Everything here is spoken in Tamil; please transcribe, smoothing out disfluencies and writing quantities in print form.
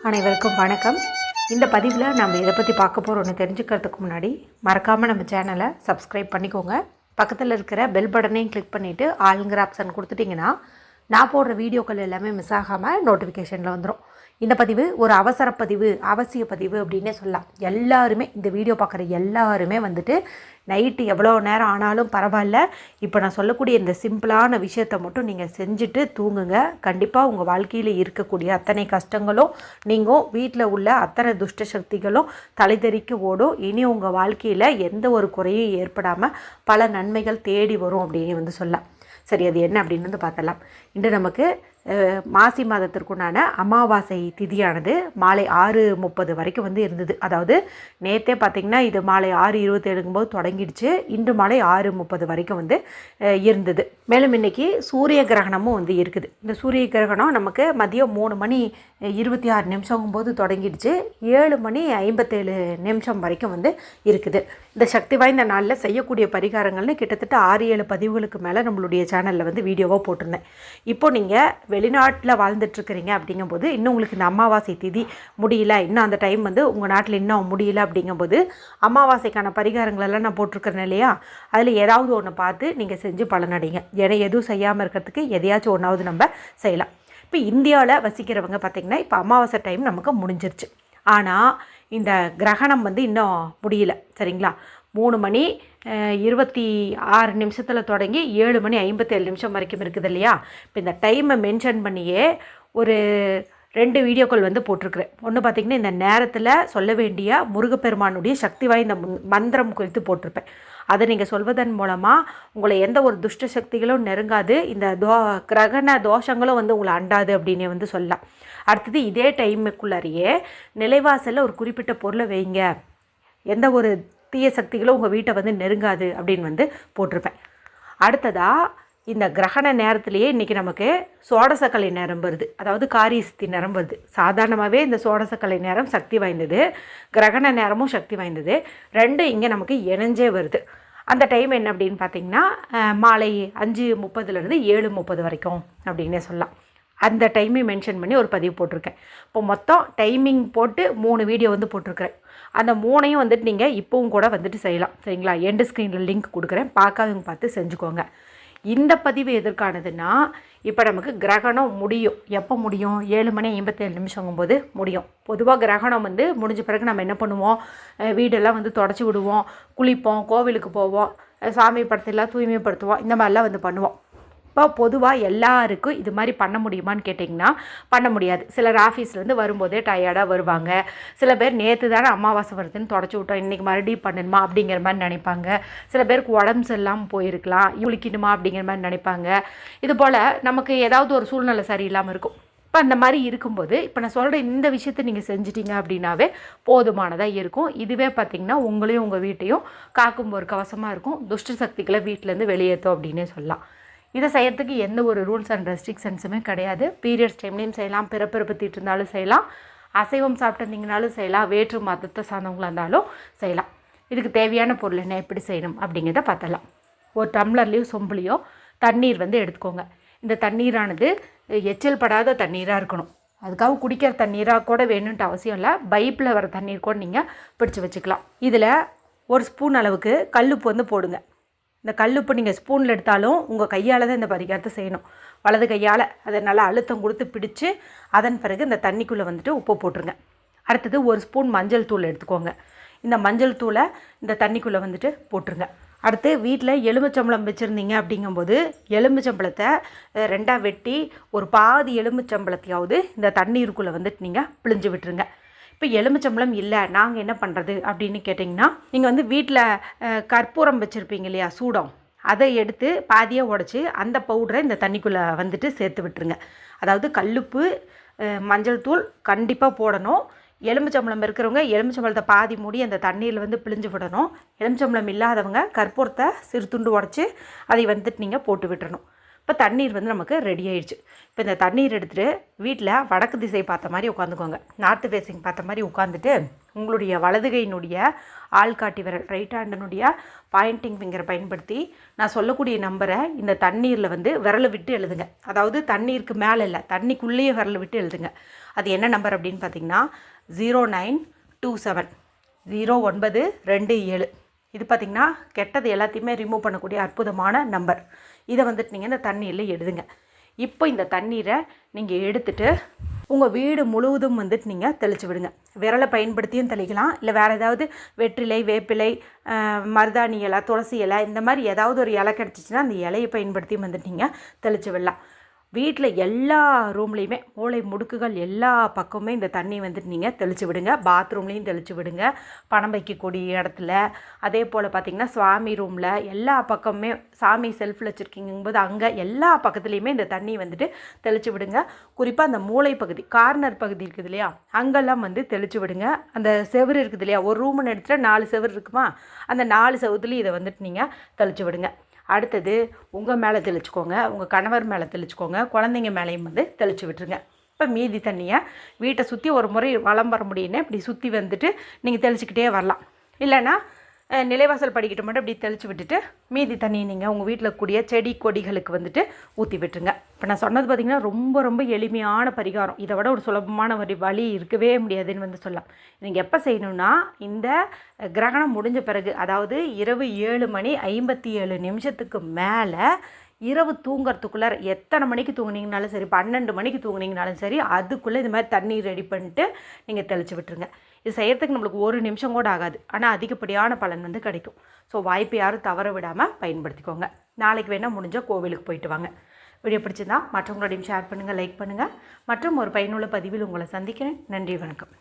அனைவருக்கும் வணக்கம். இந்த பதிவில் நம்ம இதை பற்றி பார்க்க போகிறோன்னு தெரிஞ்சுக்கிறதுக்கு முன்னாடி மறக்காமல் நம்ம சேனலை சப்ஸ்கிரைப் பண்ணிக்கோங்க. பக்கத்தில் இருக்கிற பெல் பட்டனையும் கிளிக் பண்ணிவிட்டு ஆளுங்கிற ஆப்ஷன் கொடுத்துட்டிங்கன்னா நான் போடுற வீடியோக்கள் எல்லாமே மிஸ் ஆகாமல் நோட்டிஃபிகேஷனில் வந்துடும். இந்த பதிவு ஒரு அவசர பதிவு, அவசிய பதிவு அப்படின்னே சொல்லலாம். எல்லாருமே இந்த வீடியோ பார்க்குற எல்லாருமே வந்துட்டு நைட்டு எவ்வளோ நேரம் ஆனாலும் பரவாயில்ல, இப்போ நான் சொல்லக்கூடிய இந்த சிம்பிளான விஷயத்தை மட்டும் நீங்கள் செஞ்சுட்டு தூங்குங்க. கண்டிப்பாக உங்கள் வாழ்க்கையில் இருக்கக்கூடிய அத்தனை கஷ்டங்களும் நீங்கள் வீட்டில் உள்ள அத்தனை துஷ்ட சக்திகளும் தலைதெறிக்கு ஓடும். இனி உங்கள் வாழ்க்கையில் எந்த ஒரு குறையும் ஏற்படாமல் பல நன்மைகள் தேடி வரும் அப்படின்னு சொல்லலாம். சரி, அது என்ன அப்படின்னு பார்த்தலாம். இன்று நமக்கு மாசி மாதத்திற்குண்டான அமாவாசை திதியானது மாலை 6:30 வரைக்கும் இருந்தது. அதாவது நேற்றே பார்த்திங்கன்னா இது மாலை 6:27 தொடங்கிடுச்சு. இன்று மாலை 6:30 வரைக்கும் இருந்தது. மேலும் இன்றைக்கி சூரிய கிரகணமும் இருக்குது. இந்த சூரிய கிரகணம் நமக்கு மதியம் 3:26 தொடங்கிடுச்சு. 7:57 வரைக்கும் இருக்குது. இந்த சக்தி வாய்ந்த நாளில் செய்யக்கூடிய பரிகாரங்கள்னு கிட்டத்தட்ட 6-7 பதிவுகளுக்கு மேலே நம்மளுடைய சேனலில் வீடியோவாக போட்டிருந்தேன். இப்போது நீங்கள் வெளிநாட்டில் வாழ்ந்துட்டுருக்கிறீங்க அப்படிங்கும்போது இன்னும் உங்களுக்கு இந்த அமாவாசை திதி முடியல, இன்னும் அந்த டைம் உங்கள் நாட்டில் இன்னும் முடியல அப்படிங்கும்போது அமாவாசைக்கான பரிகாரங்களெல்லாம் நான் போட்டிருக்கிறேன் இல்லையா, அதில் ஏதாவது ஒன்று பார்த்து நீங்கள் செஞ்சு பலனடைங்க. ஏன்னா எதுவும் செய்யாமல் இருக்கிறதுக்கு எதையாச்சும் ஒன்றாவது நம்ம செய்யலாம். இப்போ இந்தியாவில் வசிக்கிறவங்க பார்த்திங்கன்னா இப்போ அமாவாசை டைம் நமக்கு முடிஞ்சிருச்சு. ஆனால் இந்த கிரகணம் இன்னும் முடியல. சரிங்களா? 3:26 தொடங்கி 7:57 வரைக்கும் இருக்குது இல்லையா. இப்போ இந்த டைமை மென்ஷன் பண்ணியே ஒரு 2 வீடியோக்கள் போட்டிருக்கிறேன். ஒன்று பார்த்திங்கன்னா இந்த நேரத்தில் சொல்ல வேண்டிய முருகப்பெருமானுடைய சக்தி வாய்ந்த மந்திரம் குறித்து போட்டிருப்பேன். அதை நீங்கள் சொல்வதன் மூலமாக உங்களை எந்த ஒரு துஷ்ட சக்திகளும் நெருங்காது, இந்த கிரகண தோஷங்களும் உங்களை அண்டாது அப்படின்னு சொல்லலாம். அடுத்தது இதே டைமுக்குள்ளாரியே நிலைவாசலில் ஒரு குறிப்பிட்ட பொருளை வைங்க, எந்த ஒரு தீய சக்திகளும் உங்கள் வீட்டை நெருங்காது அப்படின்னு போட்டிருப்பேன். அடுத்ததாக இந்த கிரகண நேரத்திலேயே இன்றைக்கி நமக்கு சோடசக்கலை நேரம் வருது, அதாவது காரிய சித்தி நேரம் வருது. சாதாரணமாகவே இந்த சோடசக்கலை நேரம் சக்தி வாய்ந்தது, கிரகண நேரமும் சக்தி வாய்ந்தது. ரெண்டும் இங்கே நமக்கு இணைஞ்சே வருது. அந்த டைம் என்ன அப்படின்னு பார்த்திங்கன்னா மாலை 5:30 7:30 வரைக்கும் அப்படின்னே சொல்லலாம். அந்த டைமை மென்ஷன் பண்ணி ஒரு பதிவு போட்டிருக்கேன். இப்போ மொத்தம் டைமிங் போட்டு 3 வீடியோ போட்டிருக்கிறேன். அந்த 3ஐயும் நீங்கள் இப்போவும் கூட செய்யலாம். சரிங்களா? எண்டு ஸ்க்ரீனில் லிங்க் கொடுக்குறேன், பார்க்காதவங்க பார்த்து செஞ்சுக்கோங்க. இந்த பதிவு எதற்கானதுன்னா, இப்போ நமக்கு கிரகணம் முடியும். எப்போ முடியும்? 7:57 முடியும். பொதுவாக கிரகணம் முடிஞ்ச பிறகு நம்ம என்ன பண்ணுவோம்? வீடெல்லாம் தொடச்சி விடுவோம், குளிப்போம், கோவிலுக்கு போவோம், சாமி படத்தெல்லாம் தூய்மைப்படுத்துவோம், இந்த மாதிரிலாம் பண்ணுவோம். இப்போ பொதுவாக எல்லாருக்கும் இது மாதிரி பண்ண முடியுமான்னு கேட்டிங்கன்னா பண்ண முடியாது. சிலர் ஆஃபீஸ்லேருந்து வரும்போதே டயர்டாக வருவாங்க. சில பேர் நேற்று தானே அமாவாசை வருதுன்னு தொடச்சி விட்டோம், இன்றைக்கி மறுபடியும் பண்ணணுமா அப்படிங்கிற மாதிரி நினைப்பாங்க. சில பேருக்கு உடம்பு சரியில்லாமல் போயிருக்கலாம், குளிக்கணுமா அப்படிங்கிற மாதிரி நினைப்பாங்க. இது போல் நமக்கு ஏதாவது ஒரு சூழ்நிலை சரியில்லாமல் இருக்கும். இப்போ அந்த மாதிரி இருக்கும்போது இப்போ நான் சொல்கிற இந்த விஷயத்தை நீங்கள் செஞ்சிட்டிங்க அப்படின்னாவே போதுமானதாக இருக்கும். இதுவே பார்த்திங்கன்னா உங்களையும் உங்கள் வீட்டையும் காக்கும் ஒரு கவசமாக இருக்கும். துஷ்ட சக்திகளை வீட்டிலேருந்து வெளியேற்றும் அப்படின்னே சொல்லலாம். இதை செய்யறதுக்கு எந்த ஒரு ரூல்ஸ் அண்ட் ரெஸ்ட்ரிக்ஷன்ஸுமே கிடையாது. பீரியட்ஸ் டைம்லேயும் செய்யலாம், பிறப்பிறப்பு பற்றிட்டு இருந்தாலும் செய்யலாம், அசைவம் சாப்பிட்டுருந்தீங்கனாலும் செய்யலாம், வேற்று மதத்தை சார்ந்தவங்களாக இருந்தாலும் செய்யலாம். இதுக்கு தேவையான பொருள் என்ன, எப்படி செய்யணும் அப்படிங்கிறத பார்த்தலாம். ஒரு டம்ளர்லேயோ சொம்புலையோ தண்ணீர் எடுத்துக்கோங்க. இந்த தண்ணீரானது எச்சல் படாத தண்ணீராக இருக்கணும். அதுக்காக குடிக்கிற தண்ணீராக கூட வேணுன்ட்டு அவசியம் இல்லை. பைப்பில் வர தண்ணீர் கூட நீங்கள் பிடிச்சி வச்சுக்கலாம். இதில் 1 ஸ்பூன் அளவுக்கு கல்லுப்பு போடுங்க. இந்த கல்லுப்பு நீங்கள் ஸ்பூனில் எடுத்தாலும் உங்கள் கையால் தான் இந்த பரிகாரத்தை செய்யணும். வலது கையால் அதை நல்லா அழுத்தம் கொடுத்து பிடிச்சி அதன் பிறகு இந்த தண்ணிக்குள்ளே உப்பு போட்டுருங்க. அடுத்தது 1 ஸ்பூன் மஞ்சள் தூள் எடுத்துக்கோங்க. இந்த மஞ்சள் தூளை இந்த தண்ணிக்குள்ளே போட்டுருங்க. அடுத்து வீட்டில் எலுமிச்சம்பழம் வச்சுருந்தீங்க அப்படிங்கும்போது எலுமிச்சம்பழத்தை 2ஆக வெட்டி ஒரு பாதி எலுமிச்சம்பழத்தையாவது இந்த தண்ணீருக்குள்ளே நீங்கள் பிழிஞ்சு விட்டுருங்க. இப்போ எலுமிச்சம்பழம் இல்லை, நாங்கள் என்ன பண்ணுறது அப்படின்னு கேட்டிங்கன்னா, நீங்கள் வீட்டில் கற்பூரம் வச்சுருப்பீங்க இல்லையா, சூடம், அதை எடுத்து பாதியாக உடச்சி அந்த பவுடரை இந்த தண்ணிக்குள்ளே சேர்த்து விட்டுருங்க. அதாவது கல்லுப்பு, மஞ்சள் தூள் கண்டிப்பாக போடணும். எலுமிச்சம்பழம் இருக்கிறவங்க எலுமிச்சம்பழத்தை பாதி மூடி அந்த தண்ணீரில் பிழிஞ்சு விடணும். எலுமிச்சம்பழம் இல்லாதவங்க கற்பூரத்தை சிறு துண்டு உடச்சி அதை நீங்கள் போட்டு விட்டுறணும். இப்போ தண்ணீர் நமக்கு ரெடி ஆயிடுச்சு. இப்போ இந்த தண்ணீர் எடுத்துகிட்டு வீட்டில் வடக்கு திசை பார்த்த மாதிரி உட்காந்துக்கோங்க. நார்த்து ஃபேஸிங் பார்த்த மாதிரி உட்காந்துட்டு உங்களுடைய வலது கையினுடைய ஆள்காட்டி விரல் ரைட் ஹேண்டினுடைய பாயிண்டிங் ஃபிங்கரை பயன்படுத்தி நான் சொல்லக்கூடிய நம்பரை இந்த தண்ணீரில் வந்து விரலை விட்டு எழுதுங்க. அதாவது தண்ணீருக்கு மேலே இல்லை, தண்ணிக்குள்ளேயே விரலை விட்டு எழுதுங்க. அது என்ன நம்பர் அப்படின்னு பார்த்தீங்கன்னா 0927 0927. இது பார்த்திங்கன்னா கெட்டது எல்லாத்தையுமே ரிமூவ் பண்ணக்கூடிய அற்புதமான நம்பர். இதை வந்துட்டு நீங்கள் இந்த தண்ணீரில் எழுதுங்க. இப்போ இந்த தண்ணீரை நீங்கள் எடுத்துகிட்டு உங்கள் வீடு முழுவதும் வந்துட்டு நீங்கள் தெளித்து விடுங்க. விரலை பயன்படுத்தியும் தெளிக்கலாம், இல்லை வேறு ஏதாவது வெற்றிலை, வேப்பிலை, மருதாணி இலை, துளசி இலை, இந்த மாதிரி ஏதாவது ஒரு இலை கிடச்சிச்சின்னா அந்த இலையை பயன்படுத்தியும் வந்துட்டு நீங்கள் தெளித்து விடலாம். வீட்டில் எல்லா ரூம்லேயுமே மூளை முடுக்குகள் எல்லா பக்கமுமே இந்த தண்ணி வந்துட்டு நீங்கள் தெளித்து விடுங்க. பாத்ரூம்லேயும் தெளித்து விடுங்க, பணம் வைக்கக்கூடிய இடத்துல, அதே போல் பார்த்திங்கன்னா சுவாமி ரூமில் எல்லா பக்கமுமே, சாமி செல்ஃபில் வச்சுருக்கீங்கும்போது அங்கே எல்லா பக்கத்துலேயுமே இந்த தண்ணி வந்துட்டு தெளித்து விடுங்க. குறிப்பாக அந்த மூளை பகுதி, கார்னர் பகுதி இருக்குது இல்லையா, அங்கெல்லாம் வந்து தெளித்து விடுங்க. அந்த செவுரு இருக்குது இல்லையா, ஒரு ரூம்னு எடுத்துகிட்டு 4 செவுரு இருக்குமா, அந்த 4 செவுத்துலேயும் இதை வந்துட்டு நீங்கள் தெளித்து விடுங்க. அடுத்தது உங்கள் மேலே தெளிச்சுக்கோங்க, உங்கள் கணவர் மேலே தெளிச்சுக்கோங்க, குழந்தைங்க மேலேயும் வந்து தெளித்து விட்டுருங்க. இப்போ மீதி தண்ணியை வீட்டை சுற்றி ஒரு முறை வலம் வர முடியும்னா இப்படி சுற்றி வந்துட்டு நீங்கள் தெளிச்சிக்கிட்டே வரலாம். இல்லைன்னா நிலைவாசல் படிக்கிட்டு மட்டும் இப்படி தெளித்து விட்டுட்டு மீதி தண்ணி நீங்கள் உங்கள் வீட்டில் கூடிய செடி கொடிகளுக்கு வந்துட்டு ஊற்றி விட்டுருங்க. இப்போ நான் சொன்னது பார்த்திங்கன்னா ரொம்ப ரொம்ப எளிமையான பரிகாரம். இதை விட ஒரு சுலபமான வழி இருக்கவே முடியாதுன்னு வந்து சொல்லலாம். நீங்கள் எப்போ செய்யணுன்னா இந்த கிரகணம் முடிஞ்ச பிறகு, அதாவது இரவு 7:57 மேலே இரவு தூங்குறதுக்குள்ளே எத்தனை மணிக்கு தூங்குனீங்கனாலும் சரி, 12 மணிக்கு தூங்குனீங்கனாலும் சரி, அதுக்குள்ளே இது மாதிரி தண்ணி ரெடி பண்ணிட்டு நீங்கள் தெளித்து விட்டுருங்க. இது செய்கிறதுக்கு நம்மளுக்கு 1 நிமிஷம் கூட ஆகாது, ஆனால் அதிகப்படியான பலன் வந்து கிடைக்கும். ஸோ வாய்ப்பு யாரும் தவற விடாமல் பயன்படுத்திக்கோங்க. நாளைக்கு வேணால் முடிஞ்சால் கோவிலுக்கு போயிட்டு வாங்க. வீடியோ பிடிச்சிருந்தா மற்றவங்களோடையும் ஷேர் பண்ணுங்கள், லைக் பண்ணுங்கள். மற்றும் ஒரு பயனுள்ள பதிவில் உங்களை சந்திக்கிறேன். நன்றி, வணக்கம்.